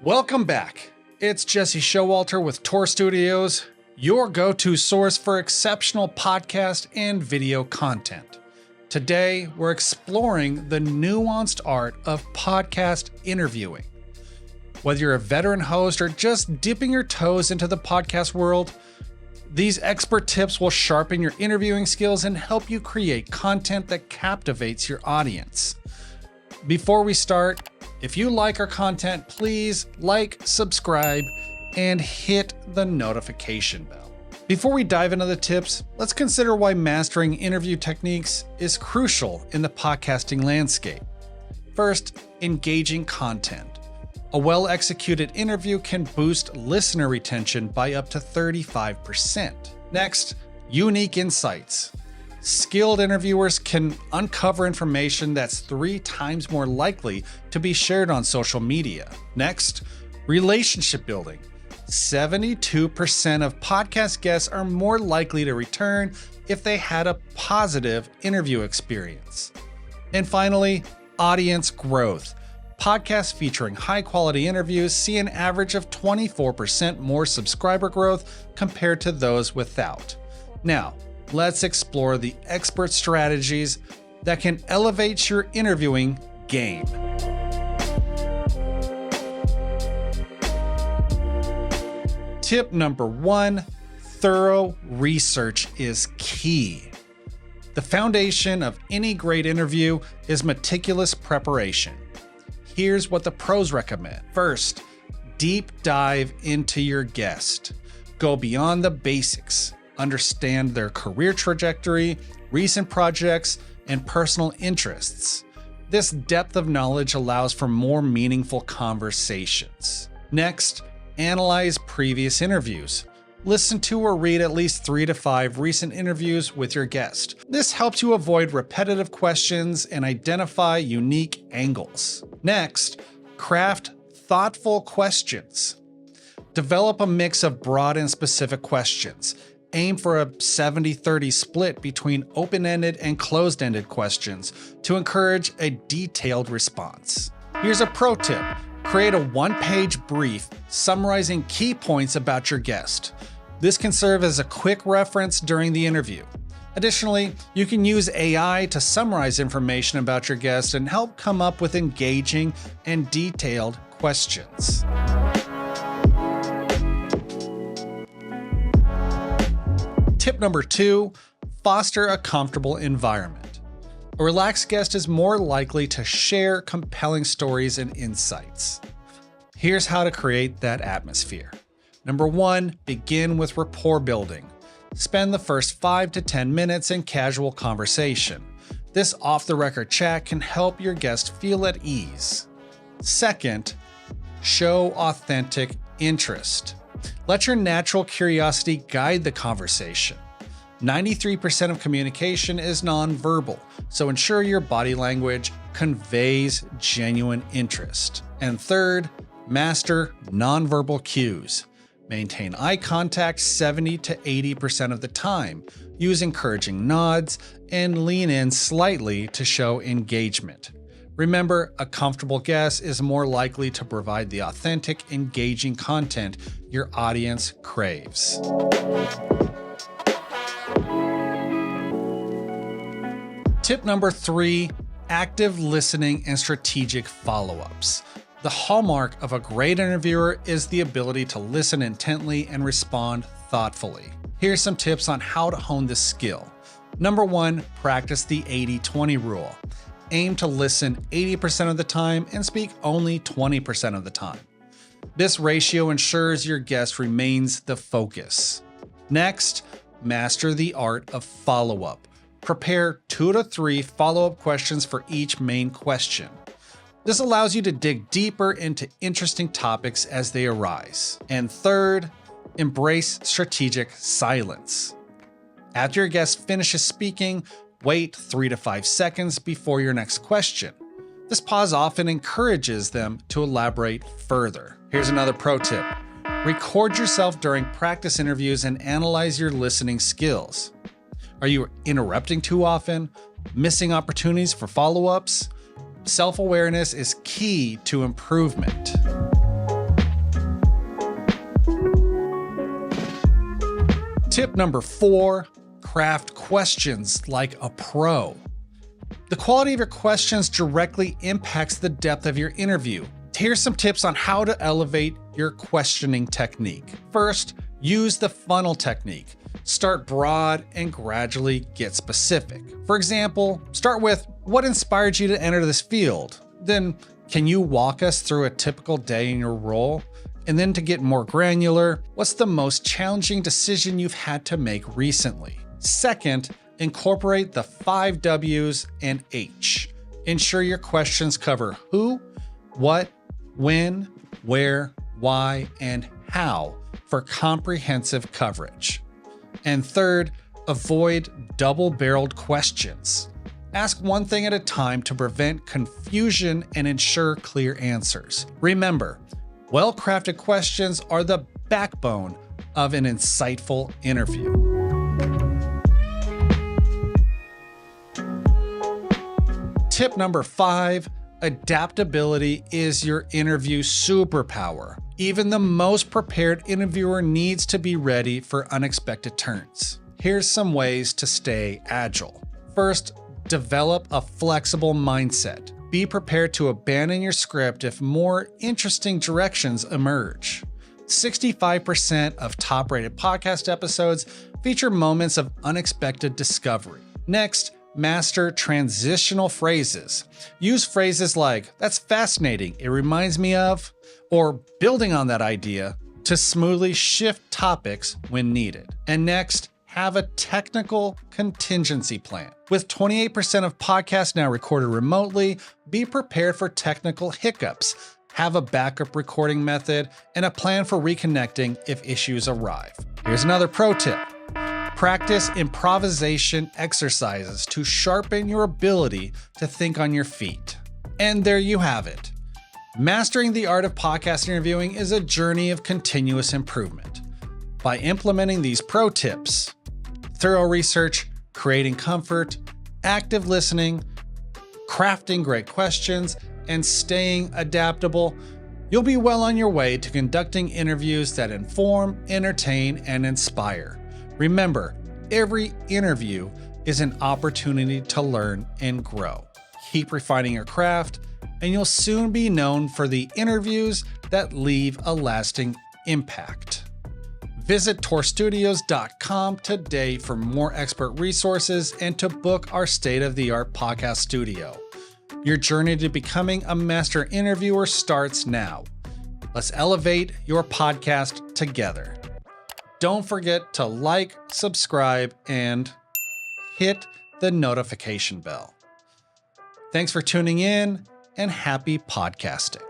Welcome back. It's Jesse Showalter with Tor Studios, your go-to source for exceptional podcast and video content. Today, we're exploring the nuanced art of podcast interviewing. Whether you're a veteran host or just dipping your toes into the podcast world, these expert tips will sharpen your interviewing skills and help you create content that captivates your audience. Before we start, if you like our content, please like, subscribe, and hit the notification bell. Before we dive into the tips, let's consider why mastering interview techniques is crucial in the podcasting landscape. First, engaging content. A well-executed interview can boost listener retention by up to 35%. Next, unique insights. Skilled interviewers can uncover information that's 3 times more likely to be shared on social media. Next, relationship building. 72% of podcast guests are more likely to return if they had a positive interview experience. And finally, audience growth. Podcasts featuring high-quality interviews see an average of 24% more subscriber growth compared to those without. Now, let's explore the expert strategies that can elevate your interviewing game. Tip number 1, thorough research is key. The foundation of any great interview is meticulous preparation. Here's what the pros recommend. First, deep dive into your guest. Go beyond the basics. Understand their career trajectory, recent projects, and personal interests. This depth of knowledge allows for more meaningful conversations. Next, analyze previous interviews. Listen to or read at least 3 to 5 recent interviews with your guest. This helps you avoid repetitive questions and identify unique angles. Next, craft thoughtful questions. Develop a mix of broad and specific questions. Aim for a 70-30 split between open-ended and closed-ended questions to encourage a detailed response. Here's a pro tip. Create a 1-page brief summarizing key points about your guest. This can serve as a quick reference during the interview. Additionally, you can use AI to summarize information about your guest and help come up with engaging and detailed questions. Tip number 2, foster a comfortable environment. A relaxed guest is more likely to share compelling stories and insights. Here's how to create that atmosphere. Number 1, begin with rapport building. Spend the first 5 to 10 minutes in casual conversation. This off-the-record chat can help your guest feel at ease. Second, show authentic interest. Let your natural curiosity guide the conversation. 93% of communication is nonverbal, so ensure your body language conveys genuine interest. And third, master nonverbal cues. Maintain eye contact 70 to 80% of the time. Use encouraging nods and lean in slightly to show engagement. Remember, a comfortable guest is more likely to provide the authentic, engaging content your audience craves. Tip number 3, active listening and strategic follow-ups. The hallmark of a great interviewer is the ability to listen intently and respond thoughtfully. Here's some tips on how to hone this skill. Number 1, practice the 80-20 rule. Aim to listen 80% of the time and speak only 20% of the time. This ratio ensures your guest remains the focus. Next, master the art of follow-up. Prepare 2 to 3 follow-up questions for each main question. This allows you to dig deeper into interesting topics as they arise. And third, embrace strategic silence. After your guest finishes speaking, wait 3 to 5 seconds before your next question. This pause often encourages them to elaborate further. Here's another pro tip. Record yourself during practice interviews and analyze your listening skills. Are you interrupting too often? Missing opportunities for follow-ups? Self-awareness is key to improvement. Tip number 4, craft questions like a pro. The quality of your questions directly impacts the depth of your interview. Here's some tips on how to elevate your questioning technique. First, use the funnel technique. Start broad and gradually get specific. For example, start with what inspired you to enter this field? Then, can you walk us through a typical day in your role? And then to get more granular, what's the most challenging decision you've had to make recently? Second, incorporate the 5 W's and H. Ensure your questions cover who, what, when, where, why, and how for comprehensive coverage. And third, avoid double-barreled questions. Ask one thing at a time to prevent confusion and ensure clear answers. Remember, well-crafted questions are the backbone of an insightful interview. Tip number 5, adaptability is your interview superpower. Even the most prepared interviewer needs to be ready for unexpected turns. Here's some ways to stay agile. First, develop a flexible mindset. Be prepared to abandon your script if more interesting directions emerge. 65% of top-rated podcast episodes feature moments of unexpected discovery. Next, master transitional phrases. Use phrases like, "That's fascinating, it reminds me of," or "building on that idea," to smoothly shift topics when needed. And next, have a technical contingency plan. With 28% of podcasts now recorded remotely, be prepared for technical hiccups. Have a backup recording method and a plan for reconnecting if issues arrive. Here's another pro tip. Practice improvisation exercises to sharpen your ability to think on your feet. And there you have it. Mastering the art of podcast interviewing is a journey of continuous improvement. By implementing these pro tips, thorough research, creating comfort, active listening, crafting great questions, and staying adaptable, you'll be well on your way to conducting interviews that inform, entertain, and inspire. Remember, every interview is an opportunity to learn and grow. Keep refining your craft, and you'll soon be known for the interviews that leave a lasting impact. Visit torstudios.com today for more expert resources and to book our state-of-the-art podcast studio. Your journey to becoming a master interviewer starts now. Let's elevate your podcast together. Don't forget to like, subscribe, and hit the notification bell. Thanks for tuning in, and happy podcasting.